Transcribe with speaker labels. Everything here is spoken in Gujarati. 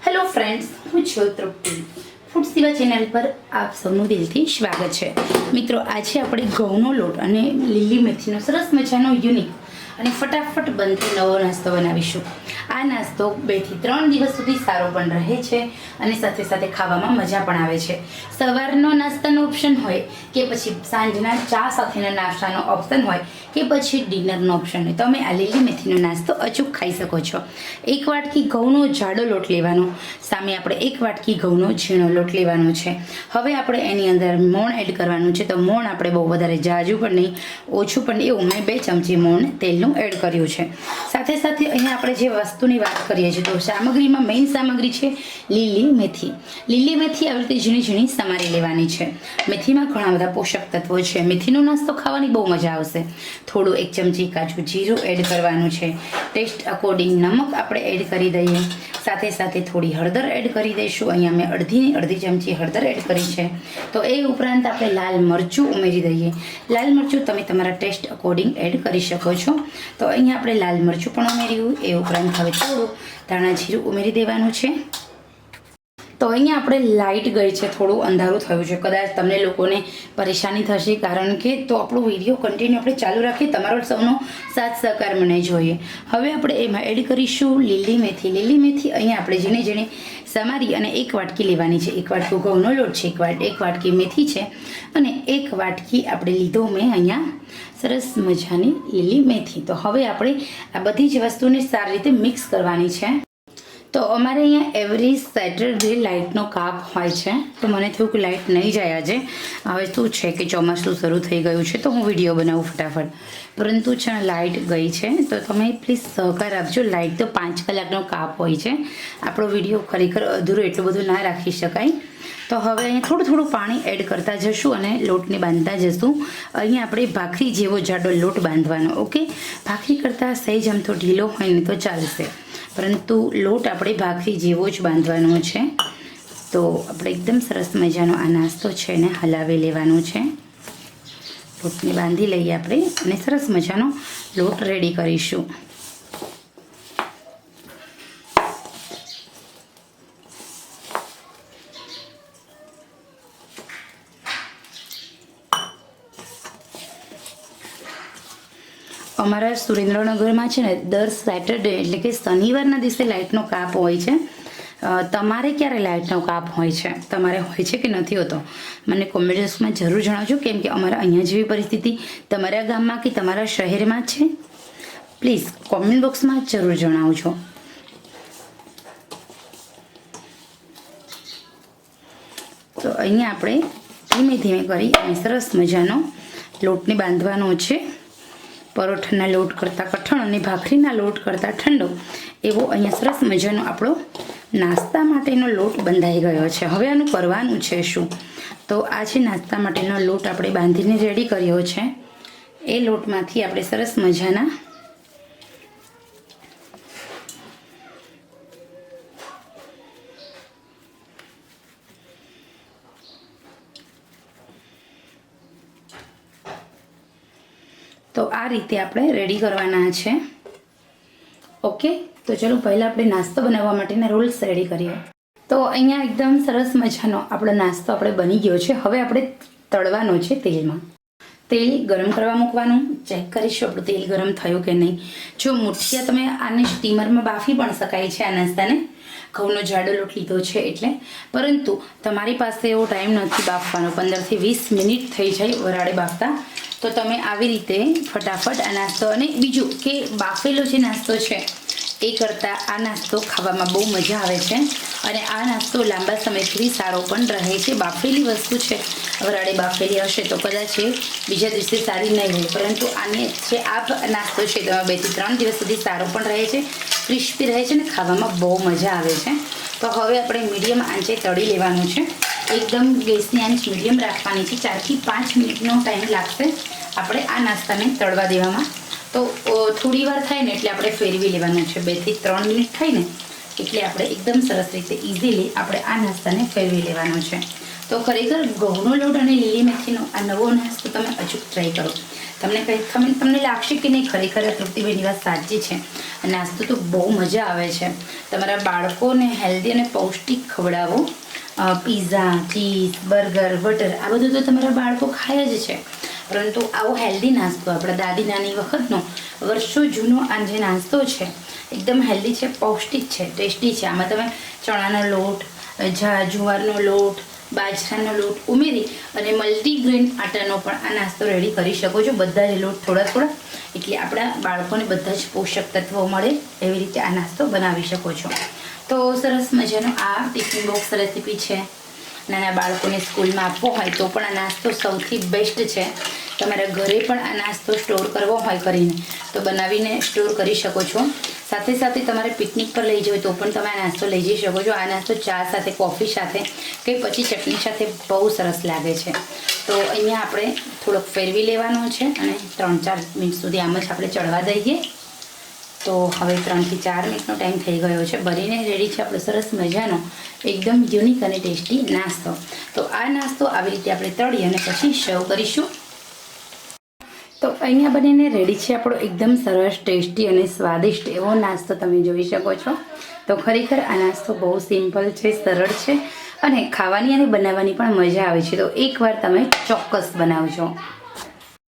Speaker 1: હેલો ફ્રેન્ડ્સ, હું છું તૃપ્તિ. ફૂડ સેવા ચેનલ પર આપ સૌનું દિલથી સ્વાગત છે. મિત્રો, આજે આપણે ઘઉંનો લોટ અને લીલી મેથીનો સરસ મજાનો યુનિક અને ફટાફટ બનતો નવો નાસ્તો બનાવીશું. આ નાસ્તો 2 થી 3 દિવસ સુધી સારો પણ રહે છે અને સાથે સાથે ખાવામાં મજા પણ આવે છે. સવારનો નાસ્તાનો ઓપ્શન હોય કે પછી સાંજના ચા સાથેના નાસ્તાનો ઓપ્શન હોય કે પછી ડિનરનો ઓપ્શન હોય, તમે આ લીલી મેથીનો નાસ્તો અચૂક ખાઈ શકો છો. 1 વાટકી ઘઉંનો જાડો લોટ લેવાનો, સામે આપણે 1 વાટકી ઘઉંનો ઝીણો લોટ લેવાનો છે. હવે આપણે એની અંદર મોણ એડ કરવાનું છે. તો મોણ આપણે બહુ વધારે જાજુ પણ નહીં, ઓછું પણ નહીં, એવું મેં 2 ચમચી મોણ તેલનું એડ કર્યું છે. સાથે સાથે અહીંયા આપણે જે વસ્તુની વાત કરીએ છીએ, તો સામગ્રીમાં મેઇન સામગ્રી છે લીલી મેથી. લીલી મેથી આવી રીતે ઝીણી ઝીણી સમારી લેવાની છે. મેથીમાં ઘણા બધા પોષક તત્વો છે. મેથીનો નાસ્તો ખાવાની બહુ મજા આવશે. થોડું 1 ચમચી કાચું જીરું એડ કરવાનું છે. ટેસ્ટ અકોર્ડિંગ નમક આપણે એડ કરી દઈએ. સાથે સાથે થોડી હળદર એડ કરી દઈશું. અહીંયા મેં અડધી ચમચી હળદર એડ કરી છે. તો એ ઉપરાંત આપણે લાલ મરચું ઉમેરી દઈએ. લાલ મરચું તમે તમારા ટેસ્ટ અકોર્ડિંગ એડ કરી શકો છો. તો અહીંયા આપણે લાલ મરચું પણ ઉમેર્યું. એ ઉપરાંત હવે થોડું ધાણા જીરું ઉમેરી દેવાનું છે. તો અહીંયા આપણે લાઇટ ગઈ છે, થોડું અંધારું થયું છે. કદાચ તમને લોકોને પરેશાની થશે, કારણ કે તો આપણો વિડીયો કન્ટિન્યુ આપણે ચાલુ રાખીએ. તમારો સૌનો સાથ સહકાર મને જોઈએ. હવે આપણે એમાં એડ કરીશું લીલી મેથી. લીલી મેથી અહીંયા આપણે ઝીણી ઝીણી સમારી અને 1 વાટકી લેવાની છે. 1 વાટકો ઘઉંનો લોટ છે, 1 વાટકી મેથી છે અને 1 વાટકી આપણે લીધો મેં અહીંયા સરસ મજાની લીલી મેથી. તો હવે આપણે આ બધી જ વસ્તુને સારી રીતે મિક્સ કરવાની છે. તો અમારે અહીંયા એવરી સેટરડે લાઇટનો કાપ હોય છે. તો મને થયું કે લાઇટ નહીં જાય આજે. હવે શું છે કે ચોમાસું શરૂ થઈ ગયું છે, તો હું વિડીયો બનાવું ફટાફટ, પરંતુ છે લાઇટ ગઈ છે. તો તમે પ્લીઝ સહકાર આપજો. લાઇટ તો 5 કલાકનો કાપ હોય છે. આપણો વિડીયો ખરેખર અધૂરો એટલું બધું ના રાખી શકાય. તો હવે અહીંયા થોડું પાણી એડ કરતા જશું અને લોટને બાંધતા જશું. અહીંયા આપણે ભાખરી જેવો જાડો લોટ બાંધવાનો. ઓકે, ભાખરી કરતાં સહેજ આમ તો ઢીલો હોય ને તો ચાલશે, પરંતુ લોટ આપણે ભાખરી જેવો જ બાંધવાનો છે. તો આપણે એકદમ સરસ મજાનો આ નાસ્તો છે ને હલાવી લેવાનો છે. લોટને બાંધી લઈએ આપણે અને સરસ મજાનો લોટ રેડી કરીશું. અમારા સુરેન્દ્રનગરમાં છે ને દર સેટરડે એટલે કે શનિવારના દિવસે લાઇટનો કાપ હોય છે. તમારે ક્યારે લાઇટનો કાપ હોય છે, તમારે હોય છે કે નથી હોતો, મને કોમેન્ટ બોક્સમાં જરૂર જણાવજો. કેમ કે અમારા અહીંયા જેવી પરિસ્થિતિ તમારા ગામમાં કે તમારા શહેરમાં છે, પ્લીઝ કોમેન્ટ બોક્સમાં જરૂર જણાવજો. તો અહીંયા આપણે ધીમે ધીમે કરી અને સરસ મજાનો લોટને બાંધવાનો છે. પરોઠાના લોટ કરતાં કઠણ અને ભાખરીના લોટ કરતાં ઠંડો એવો અહીંયા સરસ મજાનો આપણો નાસ્તા માટેનો લોટ બંધાઈ ગયો છે. હવે આનું કરવાનું છે શું? તો આ જે નાસ્તા માટેનો લોટ આપણે બાંધીને રેડી કર્યો છે, એ લોટમાંથી આપણે સરસ મજાના તો આ રીતે આપણે રેડી કરવાના છે. ઓકે, તો ચલો પહેલાં આપણે નાસ્તો બનાવવા માટેના રૂલ્સ રેડી કરીએ. તો અહીંયા એકદમ સરસ મજાનો આપણો નાસ્તો આપણે બની ગયો છે. હવે આપણે તળવાનો છે તેલમાં. તેલ ગરમ કરવા મૂકવાનું. ચેક કરીશું આપણું તેલ ગરમ થયું કે નહીં. જો મુઠિયા તમે આને સ્ટીમરમાં બાફી પણ શકાય છે આ નાસ્તાને. ઘઉંનો જાડો લોટ લીધો છે એટલે, પરંતુ તમારી પાસે એવો ટાઈમ નથી બાફવાનો. 15 થી 20 મિનિટ થઈ જાય વરાળે બાફતા. તો તમે આવી રીતે ફટાફટ આ નાસ્તો, અને બીજું કે બાફેલો જે નાસ્તો છે એ કરતાં આ નાસ્તો ખાવામાં બહુ મજા આવે છે અને આ નાસ્તો લાંબા સમય સુધી સારો પણ રહે છે. બાફેલી વસ્તુ છે, વરાળે બાફેલી હશે તો કદાચ એ બીજા દિવસે સારી નહીં હોય, પરંતુ આને જે આ નાસ્તો છે તેમાં 2 થી 3 દિવસ સુધી સારો પણ રહે છે, ક્રિસ્પી રહે છે અને ખાવામાં બહુ મજા આવે છે. તો હવે આપણે મીડિયમ આંચે તળી લેવાનું છે. એકદમ ગેસની આંચ મીડિયમ રાખવાની છે. 4 થી 5 મિનિટનો ટાઈમ લાગશે આપણે આ નાસ્તાને તળવા દેવામાં. તો થોડી વાર થાય ને એટલે આપણે ફેરવી લેવાનું છે. 2 થી 3 મિનિટ થાય ને એટલે આપણે એકદમ સરસ રીતે ઇઝીલી આપણે આ નાસ્તાને ફેરવી લેવાનો છે. તો ખરેખર ઘઉંનો લોટ અને લીલી મેથીનો આ નવો નાસ્તો તમે અચૂક ટ્રાય કરો. તમને લાગશે કે નહીં ખરેખર તૃપ્તિબેનની વાત સાચી છે. નાસ્તો તો બહુ મજા આવે છે. તમારા બાળકોને હેલ્ધી અને પૌષ્ટિક ખવડાવો. પીઝા, ચીઝ, બર્ગર, બટર આ બધું તો તમારા બાળકો ખાય જ છે, પરંતુ આવો હેલ્ધી નાસ્તો આપણા દાદી નાની વખતનો વર્ષો જૂનો આ જે નાસ્તો છે એકદમ હેલ્ધી છે, પૌષ્ટિક છે, ટેસ્ટી છે. આમાં તમે ચણાનો લોટ, જુવારનો લોટ, બાજરાનો લોટ ઉમેરી અને મલ્ટીગ્રેન આટાનો પણ આ નાસ્તો રેડી કરી શકો છો. બધા જ લોટ થોડા એટલે આપણા બાળકોને બધા જ પોષક તત્વો મળે એવી રીતે આ નાસ્તો બનાવી શકો છો. તો સરસ મજાનો આ ટિફિન બોક્સ રેસીપી છે. નાના બાળકોને સ્કૂલમાં આપવો હોય તો પણ આ નાસ્તો સૌથી બેસ્ટ છે. તમારા ઘરે પણ આ નાસ્તો સ્ટોર કરવો હોય કરીને તો બનાવીને સ્ટોર કરી શકો છો. સાથે સાથે તમારે પિકનિક પર લઈ જવું તો પણ તમે આ નાસ્તો લઈ જઈ શકો છો. આ નાસ્તો ચા સાથે, કોફી સાથે કે પછી ચટણી સાથે બહુ સરસ લાગે છે. તો અહીંયા આપણે થોડોક ફેરવી લેવાનો છે અને 3-4 મિનિટ સુધી આમ જ આપણે ચડવા દઈએ. તો હવે 3 થી 4 મિનિટનો ટાઈમ થઈ ગયો છે. બનીને રેડી છે આપણો સરસ મજાનો એકદમ યુનિક અને ટેસ્ટી નાસ્તો. તો આ નાસ્તો આવી રીતે આપણે તળી અને પછી સર્વ કરીશું. તો અહીંયા બનીને રેડી છે આપણો એકદમ સરસ, ટેસ્ટી અને સ્વાદિષ્ટ એવો નાસ્તો તમે જોઈ શકો છો. તો ખરેખર આ નાસ્તો બહુ સિમ્પલ છે, સરળ છે અને ખાવાની અને બનાવવાની પણ મજા આવે છે. તો એકવાર તમે ચોક્કસ બનાવજો.